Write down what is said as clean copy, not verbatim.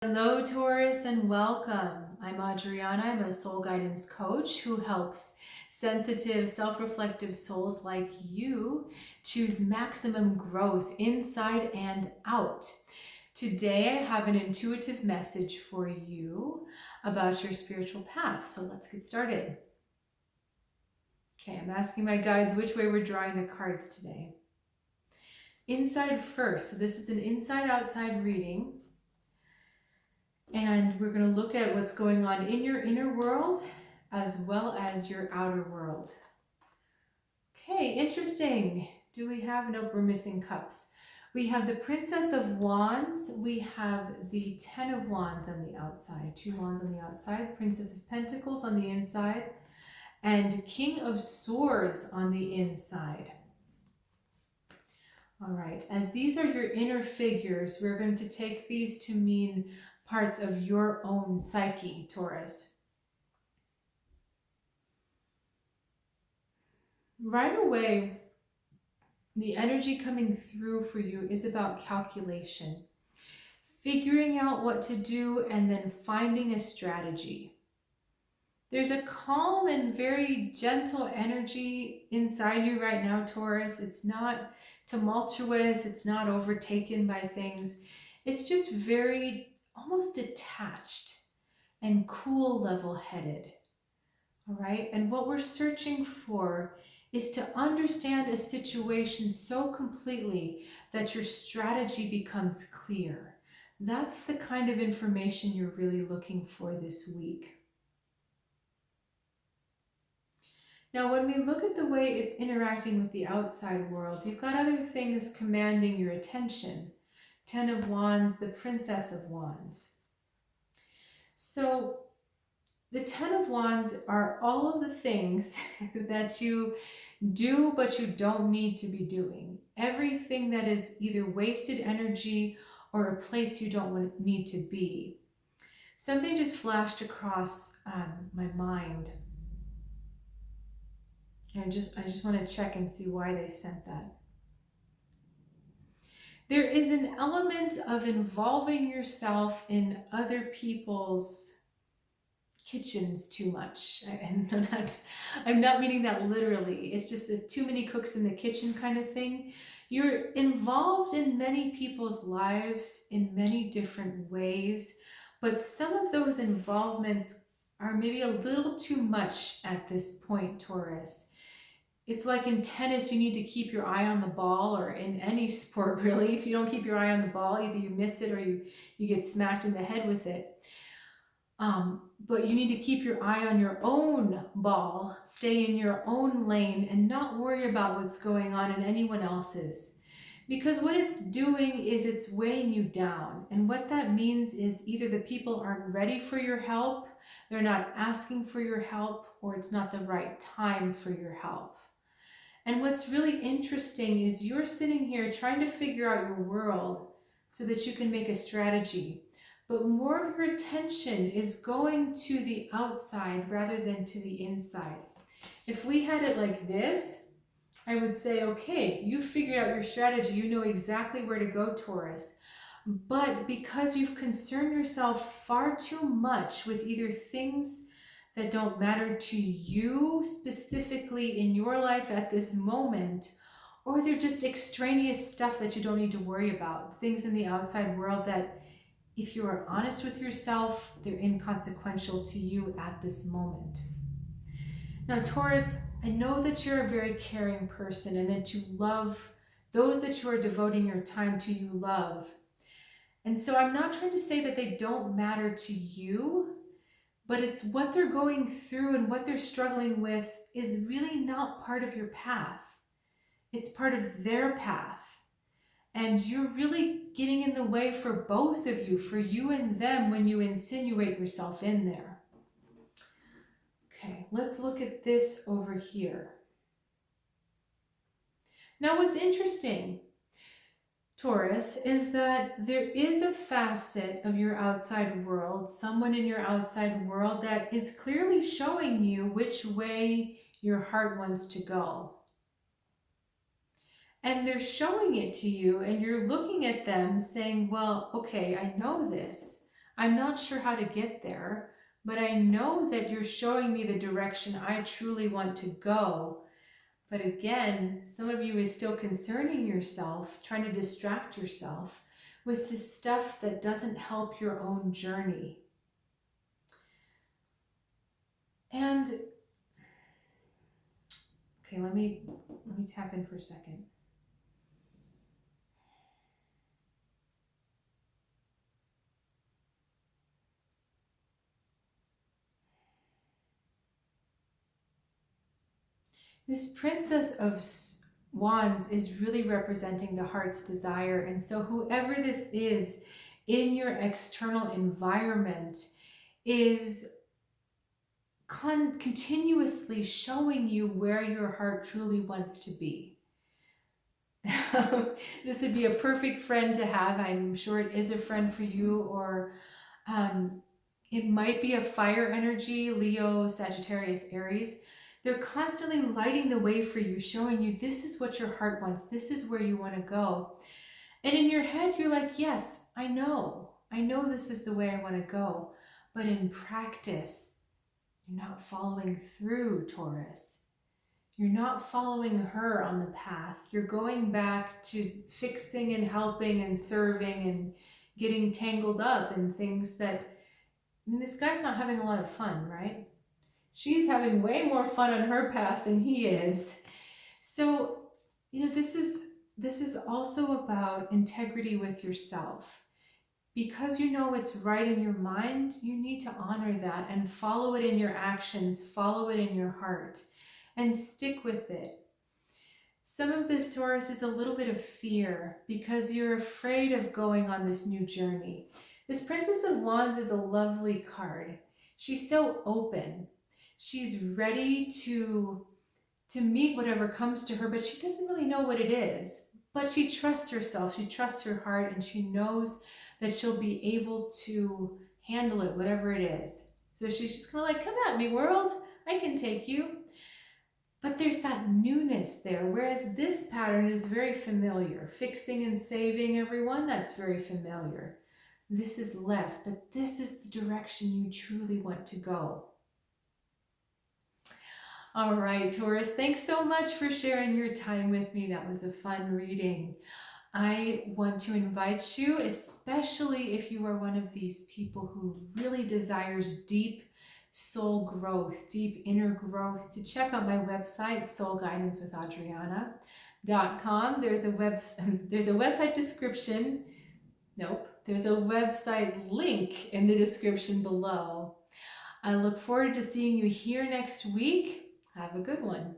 Hello, Taurus, and welcome. I'm Adriana. I'm a soul guidance coach who helps sensitive, self reflective souls like you choose maximum growth inside and out. Today, I have an intuitive message for you about your spiritual path. So let's get started. Okay, I'm asking my guides which way we're drawing the cards today. Inside first. So, this is an inside outside reading. And we're going to look at what's going on in your inner world as well as your outer world. Okay, interesting. Do we have, nope, we're missing cups. We have the Princess of Wands. We have the Ten of Wands on the outside. Two wands on the outside. Princess of Pentacles on the inside. And King of Swords on the inside. All right, as these are your inner figures, we're going to take these to mean parts of your own psyche, Taurus. Right away, the energy coming through for you is about calculation, figuring out what to do, and then finding a strategy. There's a calm and very gentle energy inside you right now, Taurus. It's not tumultuous. It's not overtaken by things. It's just very almost detached and cool, level-headed. All right. And what we're searching for is to understand a situation so completely that your strategy becomes clear. That's the kind of information you're really looking for this week. Now, when we look at the way it's interacting with the outside world, you've got other things commanding your attention. Ten of Wands, the Princess of Wands. So the Ten of Wands are all of the things that you do but you don't need to be doing. Everything that is either wasted energy or a place you don't need to be. Something just flashed across my mind. And I just want to check and see why they sent that. There is an element of involving yourself in other people's kitchens too much. And I'm not meaning that literally. It's just a too many cooks in the kitchen kind of thing. You're involved in many people's lives in many different ways, but some of those involvements are maybe a little too much at this point, Taurus. It's like in tennis, you need to keep your eye on the ball, or in any sport, really. If you don't keep your eye on the ball, either you miss it or you get smacked in the head with it. But you need to keep your eye on your own ball, stay in your own lane, and not worry about what's going on in anyone else's. Because what it's doing is it's weighing you down. And what that means is either the people aren't ready for your help, they're not asking for your help, or it's not the right time for your help. And what's really interesting is you're sitting here trying to figure out your world so that you can make a strategy. But more of your attention is going to the outside rather than to the inside. If we had it like this, I would say, okay, you figured out your strategy. You know exactly where to go, Taurus. But because you've concerned yourself far too much with either things that don't matter to you specifically in your life at this moment, or they're just extraneous stuff that you don't need to worry about, things in the outside world that, if you are honest with yourself, they're inconsequential to you at this moment. Now, Taurus, I know that you're a very caring person and that you love those that you are devoting your time to, you love. And so I'm not trying to say that they don't matter to you, but it's what they're going through and what they're struggling with is really not part of your path. It's part of their path. And you're really getting in the way for both of you, for you and them, when you insinuate yourself in there. Okay, let's look at this over here. Now, what's interesting, Taurus, is that there is a facet of your outside world, someone in your outside world that is clearly showing you which way your heart wants to go. And they're showing it to you and you're looking at them saying, well, okay, I know this. I'm not sure how to get there, but I know that you're showing me the direction I truly want to go. But again, some of you is still concerning yourself, trying to distract yourself with this stuff that doesn't help your own journey. And okay, let me tap in for a second. This Princess of Wands is really representing the heart's desire. And so whoever this is in your external environment is continuously showing you where your heart truly wants to be. This would be a perfect friend to have. I'm sure it is a friend for you, or it might be a fire energy, Leo, Sagittarius, Aries. They're constantly lighting the way for you, showing you this is what your heart wants. This is where you want to go. And in your head, you're like, yes, I know this is the way I want to go. But in practice, you're not following through, Taurus. You're not following her on the path. You're going back to fixing and helping and serving and getting tangled up in things that, I mean, this guy's not having a lot of fun, right? She's having way more fun on her path than he is. So, this is also about integrity with yourself. Because you know it's right in your mind, you need to honor that and follow it in your actions, follow it in your heart, and stick with it. Some of this, Taurus, is a little bit of fear because you're afraid of going on this new journey. This Princess of Wands is a lovely card. She's so open. She's ready to meet whatever comes to her, but she doesn't really know what it is. But she trusts herself, she trusts her heart, and she knows that she'll be able to handle it, whatever it is. So she's just kind of like, come at me, world. I can take you. But there's that newness there, whereas this pattern is very familiar. Fixing and saving everyone, that's very familiar. This is less, but this is the direction you truly want to go. All right, Taurus, thanks so much for sharing your time with me. That was a fun reading. I want to invite you, especially if you are one of these people who really desires deep soul growth, deep inner growth, to check out my website, soulguidancewithadriana.com. There's a website description. Nope, there's a website link in the description below. I look forward to seeing you here next week. Have a good one.